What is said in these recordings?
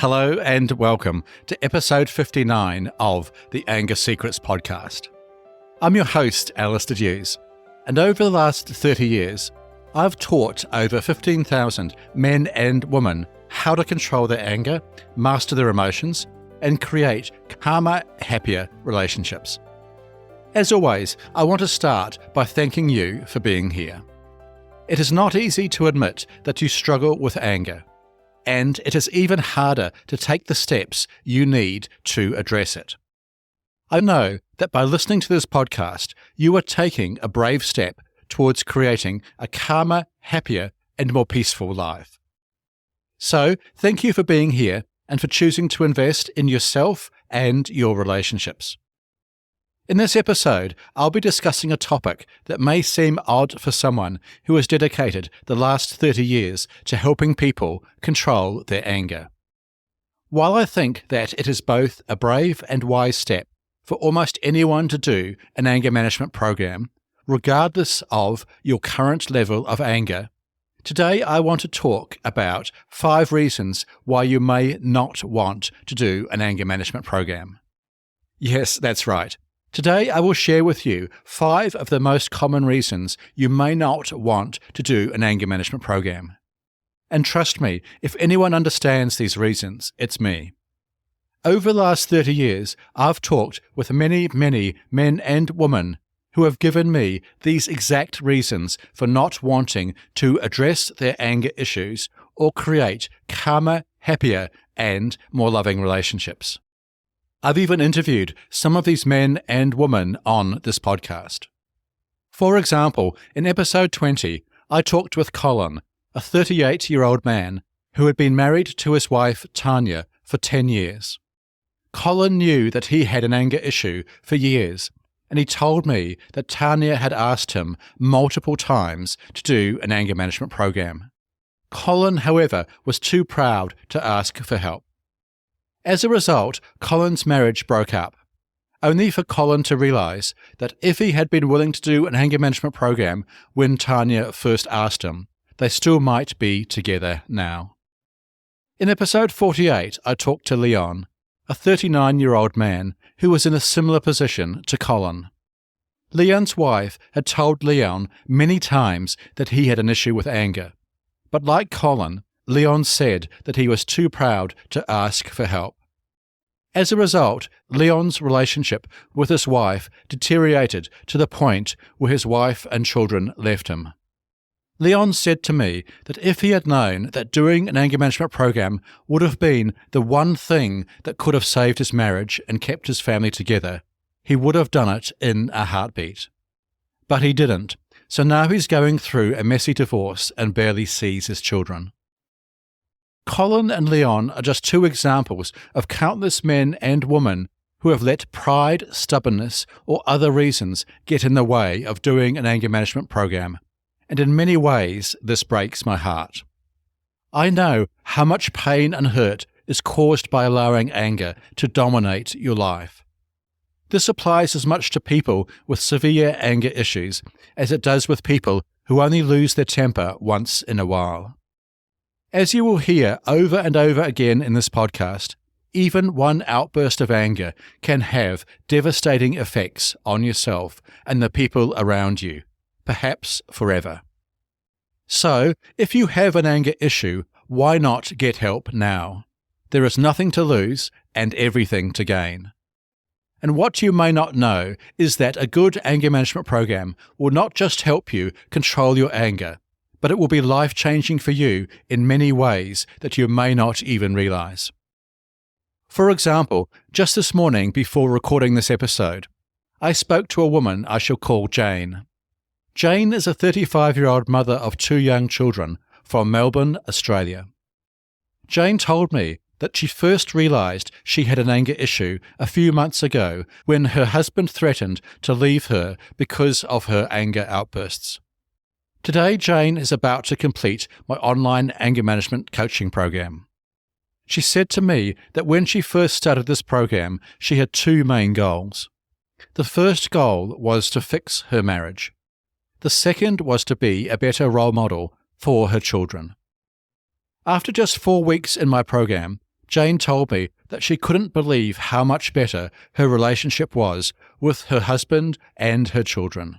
Hello and welcome to episode 59 of the Anger Secrets podcast. I'm your host, Alastair Duhs, and over the last 30 years, I've taught over 15,000 men and women how to control their anger, master their emotions, and create calmer, happier relationships. As always, I want to start by thanking you for being here. It is not easy to admit that you struggle with anger, and it is even harder to take the steps you need to address it. I know that by listening to this podcast, you are taking a brave step towards creating a calmer, happier, and more peaceful life. So, thank you for being here and for choosing to invest in yourself and your relationships. In this episode, I'll be discussing a topic that may seem odd for someone who has dedicated the last 30 years to helping people control their anger. While I think that it is both a brave and wise step for almost anyone to do an anger management program, regardless of your current level of anger, today I want to talk about 5 reasons why you may not want to do an anger management program. Yes, that's right. Today, I will share with you 5 of the most common reasons you may not want to do an anger management program. And trust me, if anyone understands these reasons, it's me. Over the last 30 years, I've talked with many men and women who have given me these exact reasons for not wanting to address their anger issues or create calmer, happier, and more loving relationships. I've even interviewed some of these men and women on this podcast. For example, in episode 20, I talked with Colin, a 38-year-old man who had been married to his wife, Tanya, for 10 years. Colin knew that he had an anger issue for years, and he told me that Tanya had asked him multiple times to do an anger management program. Colin, however, was too proud to ask for help. As a result, Colin's marriage broke up, only for Colin to realise that if he had been willing to do an anger management program when Tanya first asked him, they still might be together now. In episode 48, I talked to Leon, a 39-year-old man who was in a similar position to Colin. Leon's wife had told Leon many times that he had an issue with anger, but like Colin, Leon said that he was too proud to ask for help. As a result, Leon's relationship with his wife deteriorated to the point where his wife and children left him. Leon said to me that if he had known that doing an anger management program would have been the one thing that could have saved his marriage and kept his family together, he would have done it in a heartbeat. But he didn't, so now he's going through a messy divorce and barely sees his children. Colin and Leon are just 2 examples of countless men and women who have let pride, stubbornness, or other reasons get in the way of doing an anger management program, and in many ways this breaks my heart. I know how much pain and hurt is caused by allowing anger to dominate your life. This applies as much to people with severe anger issues as it does with people who only lose their temper once in a while. As you will hear over and over again in this podcast, even one outburst of anger can have devastating effects on yourself and the people around you, perhaps forever. So, if you have an anger issue, why not get help now? There is nothing to lose and everything to gain. And what you may not know is that a good anger management program will not just help you control your anger, but it will be life-changing for you in many ways that you may not even realize. For example, just this morning before recording this episode, I spoke to a woman I shall call Jane. Jane is a 35-year-old mother of 2 young children from Melbourne, Australia. Jane told me that she first realized she had an anger issue a few months ago when her husband threatened to leave her because of her anger outbursts. Today, Jane is about to complete my online anger management coaching program. She said to me that when she first started this program, she had 2 main goals. The first goal was to fix her marriage. The second was to be a better role model for her children. After just 4 weeks in my program, Jane told me that she couldn't believe how much better her relationship was with her husband and her children.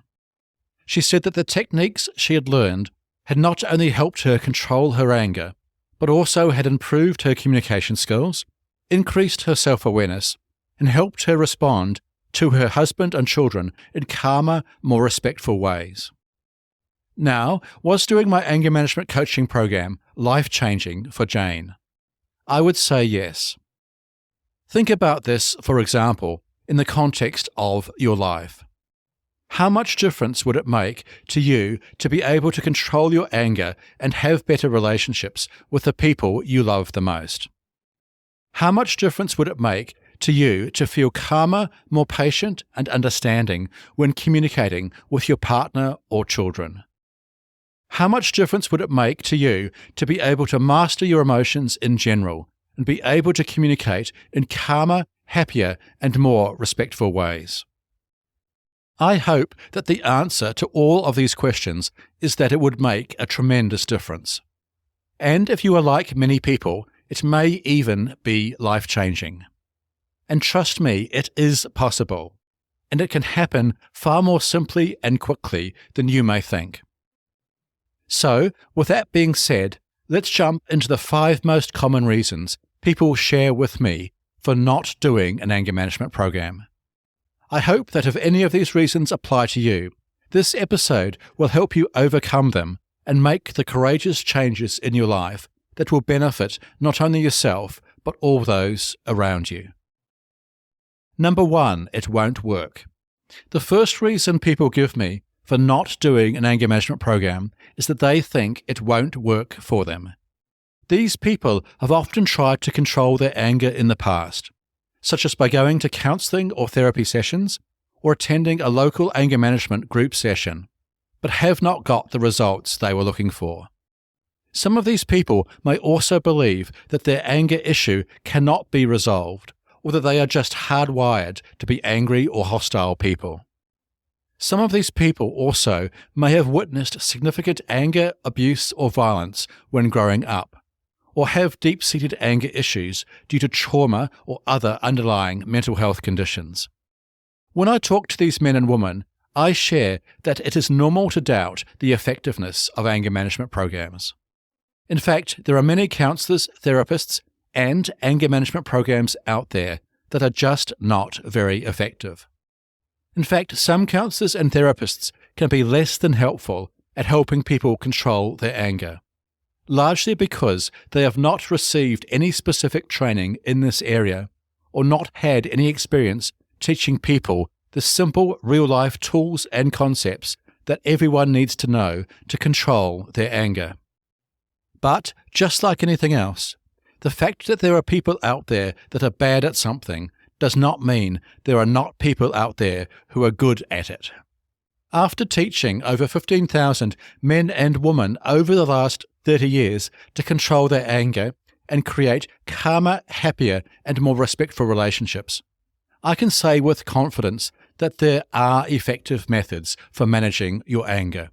She said that the techniques she had learned had not only helped her control her anger, but also had improved her communication skills, increased her self-awareness, and helped her respond to her husband and children in calmer, more respectful ways. Now, was doing my anger management coaching program life-changing for Jane? I would say yes. Think about this, for example, in the context of your life. How much difference would it make to you to be able to control your anger and have better relationships with the people you love the most? How much difference would it make to you to feel calmer, more patient and understanding when communicating with your partner or children? How much difference would it make to you to be able to master your emotions in general and be able to communicate in calmer, happier and more respectful ways? I hope that the answer to all of these questions is that it would make a tremendous difference. And if you are like many people, it may even be life-changing. And trust me, it is possible. And it can happen far more simply and quickly than you may think. So, with that being said, let's jump into the 5 most common reasons people share with me for not doing an anger management program. I hope that if any of these reasons apply to you, this episode will help you overcome them and make the courageous changes in your life that will benefit not only yourself, but all those around you. Number 1, it won't work. The first reason people give me for not doing an anger management program is that they think it won't work for them. These people have often tried to control their anger in the past, such as by going to counselling or therapy sessions or attending a local anger management group session, but have not got the results they were looking for. Some of these people may also believe that their anger issue cannot be resolved, or that they are just hardwired to be angry or hostile people. Some of these people also may have witnessed significant anger, abuse, or violence when growing up, or have deep-seated anger issues due to trauma or other underlying mental health conditions. When I talk to these men and women, I share that it is normal to doubt the effectiveness of anger management programs. In fact, there are many counsellors, therapists, and anger management programs out there that are just not very effective. In fact, some counsellors and therapists can be less than helpful at helping people control their anger, largely because they have not received any specific training in this area or not had any experience teaching people the simple real-life tools and concepts that everyone needs to know to control their anger. But, just like anything else, the fact that there are people out there that are bad at something does not mean there are not people out there who are good at it. After teaching over 15,000 men and women over the last 30 years to control their anger and create calmer, happier, and more respectful relationships, I can say with confidence that there are effective methods for managing your anger.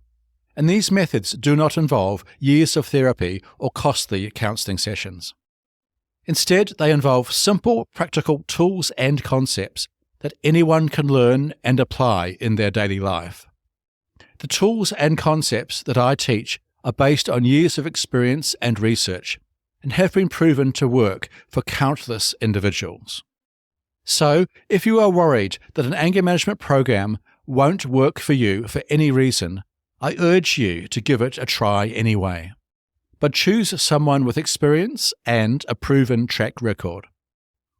And these methods do not involve years of therapy or costly counselling sessions. Instead, they involve simple, practical tools and concepts that anyone can learn and apply in their daily life. The tools and concepts that I teach are based on years of experience and research and have been proven to work for countless individuals. So, if you are worried that an anger management program won't work for you for any reason, I urge you to give it a try anyway. But choose someone with experience and a proven track record.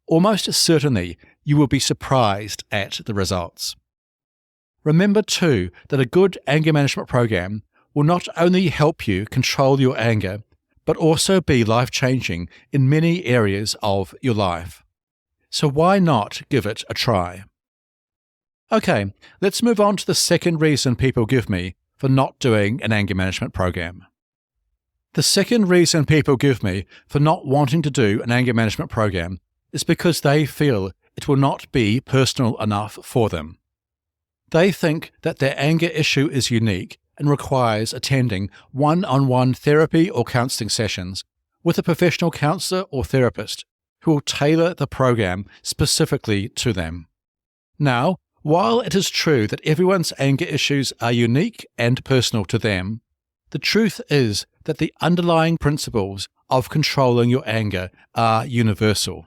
Almost certainly, you will be surprised at the results. Remember too that a good anger management program will not only help you control your anger, but also be life-changing in many areas of your life. So why not give it a try? Okay, let's move on to the second reason people give me for not doing an anger management program. The second reason people give me for not wanting to do an anger management program is because they feel it will not be personal enough for them. They think that their anger issue is unique and requires attending one-on-one therapy or counselling sessions with a professional counsellor or therapist who will tailor the program specifically to them. Now, while it is true that everyone's anger issues are unique and personal to them, the truth is that the underlying principles of controlling your anger are universal.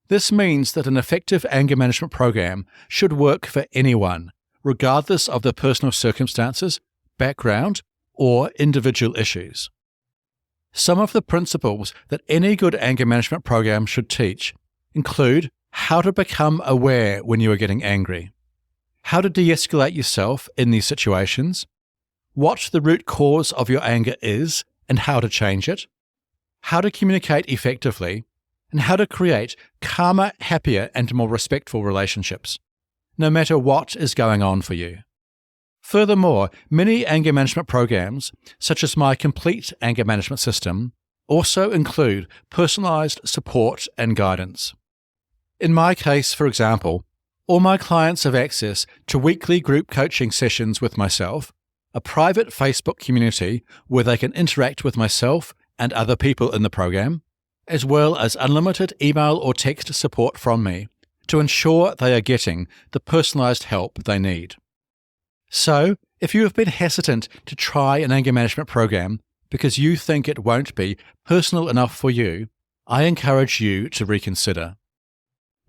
This means that an effective anger management program should work for anyone, regardless of their personal circumstances, background, or individual issues. Some of the principles that any good anger management program should teach include how to become aware when you are getting angry, how to de-escalate yourself in these situations, what the root cause of your anger is and how to change it, how to communicate effectively, and how to create calmer, happier, and more respectful relationships, no matter what is going on for you. Furthermore, many anger management programs, such as my complete anger management system, also include personalized support and guidance. In my case, for example, all my clients have access to weekly group coaching sessions with myself, a private Facebook community where they can interact with myself and other people in the program, as well as unlimited email or text support from me to ensure they are getting the personalized help they need. So, if you have been hesitant to try an anger management program because you think it won't be personal enough for you, I encourage you to reconsider.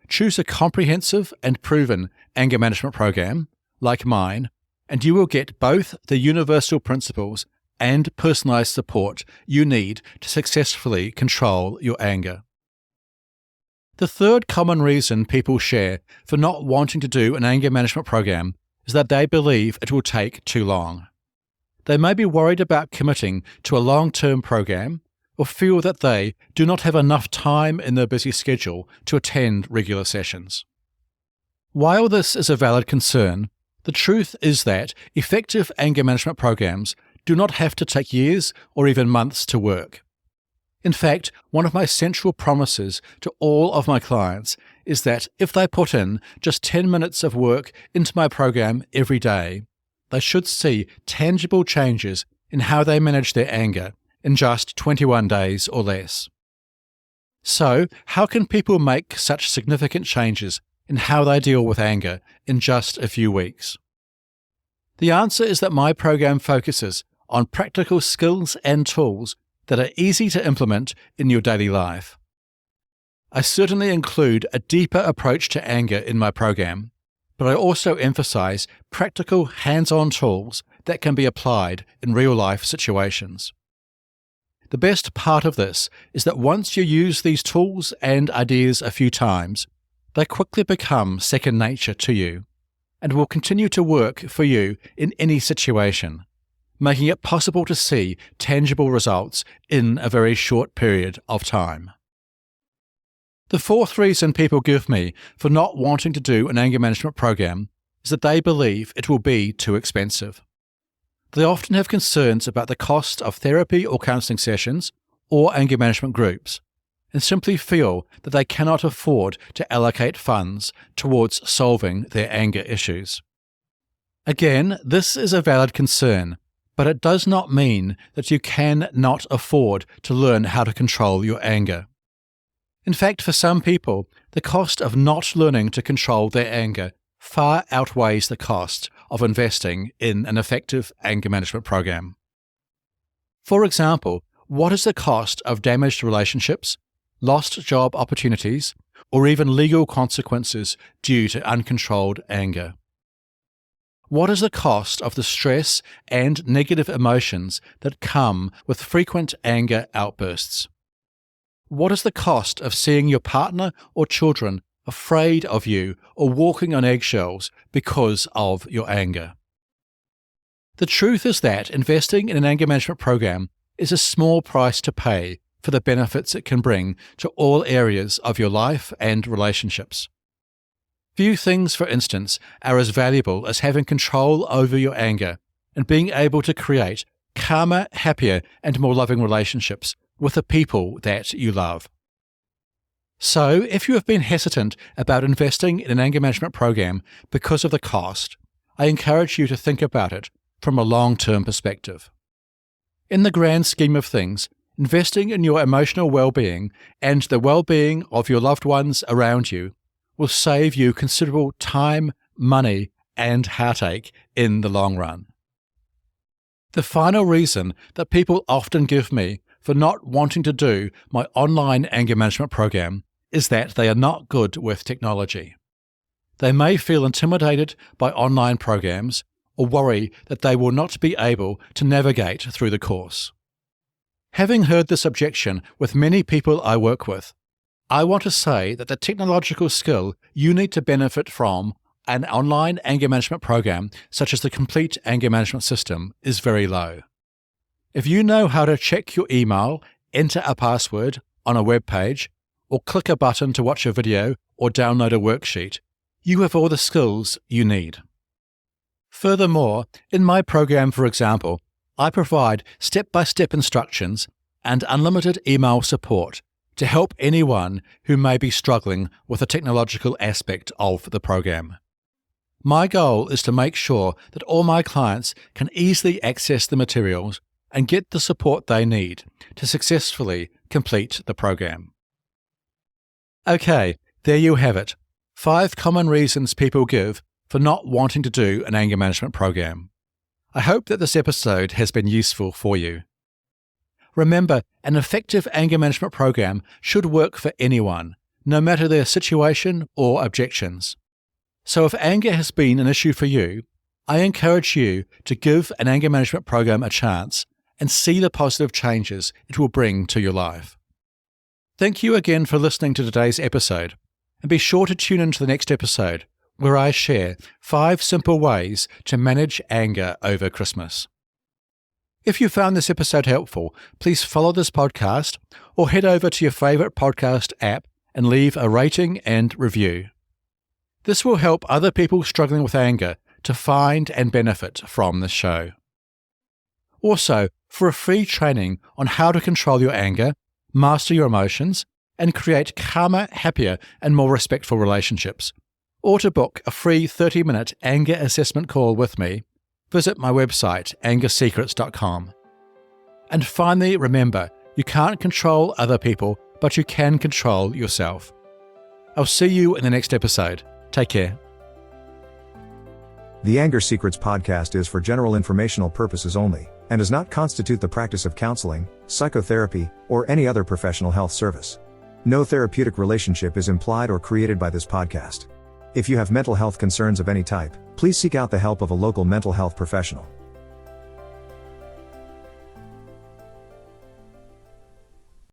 Choose a comprehensive and proven anger management program, like mine, and you will get both the universal principles and personalized support you need to successfully control your anger. The third common reason people share for not wanting to do an anger management program is that they believe it will take too long. They may be worried about committing to a long-term program or feel that they do not have enough time in their busy schedule to attend regular sessions. While this is a valid concern, the truth is that effective anger management programs do not have to take years or even months to work. In fact, one of my central promises to all of my clients is that if they put in just 10 minutes of work into my program every day, they should see tangible changes in how they manage their anger in just 21 days or less. So, how can people make such significant changes in how they deal with anger in just a few weeks? The answer is that my program focuses on practical skills and tools that are easy to implement in your daily life. I certainly include a deeper approach to anger in my program, but I also emphasize practical hands-on tools that can be applied in real-life situations. The best part of this is that once you use these tools and ideas a few times, they quickly become second nature to you and will continue to work for you in any situation, making it possible to see tangible results in a very short period of time. The fourth reason people give me for not wanting to do an anger management program is that they believe it will be too expensive. They often have concerns about the cost of therapy or counseling sessions or anger management groups, and simply feel that they cannot afford to allocate funds towards solving their anger issues. Again, this is a valid concern, but it does not mean that you can not afford to learn how to control your anger. In fact, for some people, the cost of not learning to control their anger far outweighs the cost of investing in an effective anger management program. For example, what is the cost of damaged relationships, lost job opportunities, or even legal consequences due to uncontrolled anger? What is the cost of the stress and negative emotions that come with frequent anger outbursts? What is the cost of seeing your partner or children afraid of you or walking on eggshells because of your anger? The truth is that investing in an anger management program is a small price to pay for the benefits it can bring to all areas of your life and relationships. Few things, for instance, are as valuable as having control over your anger and being able to create calmer, happier, and more loving relationships with the people that you love. So, if you have been hesitant about investing in an anger management program because of the cost, I encourage you to think about it from a long-term perspective. In the grand scheme of things, investing in your emotional well-being and the well-being of your loved ones around you will save you considerable time, money, and heartache in the long run. The final reason that people often give me for not wanting to do my online anger management program is that they are not good with technology. They may feel intimidated by online programs or worry that they will not be able to navigate through the course. Having heard this objection with many people I work with, I want to say that the technological skill you need to benefit from an online anger management program such as the Complete Anger Management System is very low. If you know how to check your email, enter a password on a web page, or click a button to watch a video or download a worksheet, you have all the skills you need. Furthermore, in my program, for example, I provide step-by-step instructions and unlimited email support to help anyone who may be struggling with the technological aspect of the program. My goal is to make sure that all my clients can easily access the materials and get the support they need to successfully complete the program. Okay, there you have it. 5 common reasons people give for not wanting to do an anger management program. I hope that this episode has been useful for you. Remember, an effective anger management program should work for anyone, no matter their situation or objections. So if anger has been an issue for you, I encourage you to give an anger management program a chance and see the positive changes it will bring to your life. Thank you again for listening to today's episode, and be sure to tune in to the next episode where I share 5 simple ways to manage anger over Christmas. If you found this episode helpful, please follow this podcast or head over to your favourite podcast app and leave a rating and review. This will help other people struggling with anger to find and benefit from this show. Also, for a free training on how to control your anger, master your emotions, and create calmer, happier, and more respectful relationships, or to book a free 30-minute anger assessment call with me, visit my website, angersecrets.com. And finally, remember, you can't control other people, but you can control yourself. I'll see you in the next episode. Take care. The Anger Secrets podcast is for general informational purposes only, and does not constitute the practice of counseling, psychotherapy, or any other professional health service. No therapeutic relationship is implied or created by this podcast. If you have mental health concerns of any type, please seek out the help of a local mental health professional.